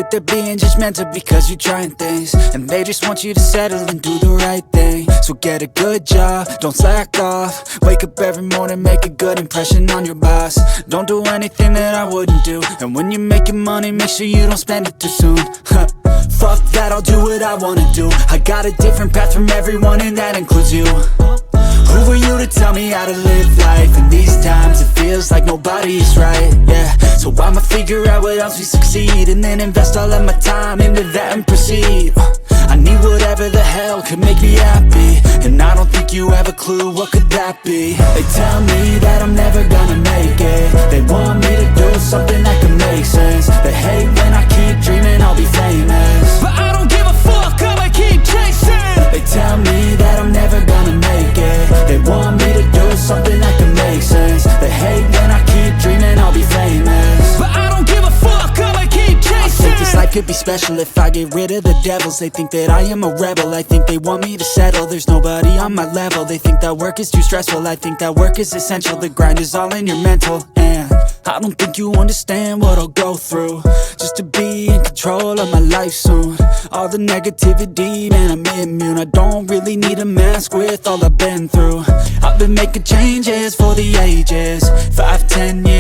that they're being judgmental because you're trying things, and they just want you to settle and do the right thing. So get a good job, don't slack off. Wake up every morning, make a good impression on your boss. Don't do anything that I wouldn't do, and when you're making money, make sure you don't spend it too soon. Fuck that, I'll do what I wanna do. I got a different path from everyone, and that includes you. Who are you to tell me how to live life? In these times it feels like nobody's right, yeah. So I'ma figure out what else we succeed, and then invest all of my time into that and proceed. I need whatever the hell could make me happy, and I don't think you have a clue what could that be. They tell me that I'm never gonna make it. They want me to do something that can make sense. They hate when I keep dreaming I'll be famous, but I don't give a fuck, I'ma keep chasing. They tell me that I'm never gonna make it. They want me to do something that can make sense. They hate when I keep dreaming I'll be famous, but I don't give a fuck, I'ma keep chasing. I think this life could be special if I get rid of the devils. They think that I am a rebel, I think they want me to settle. There's nobody on my level. They think that work is too stressful, I think that work is essential. The grind is all in your mental, and I don't think you understand what I'll go through just to be in control of my life soon. All the negativity, man, I'm immune. I don't really need a mask with all I've been through. I've been making changes for the ages. 5, 10 years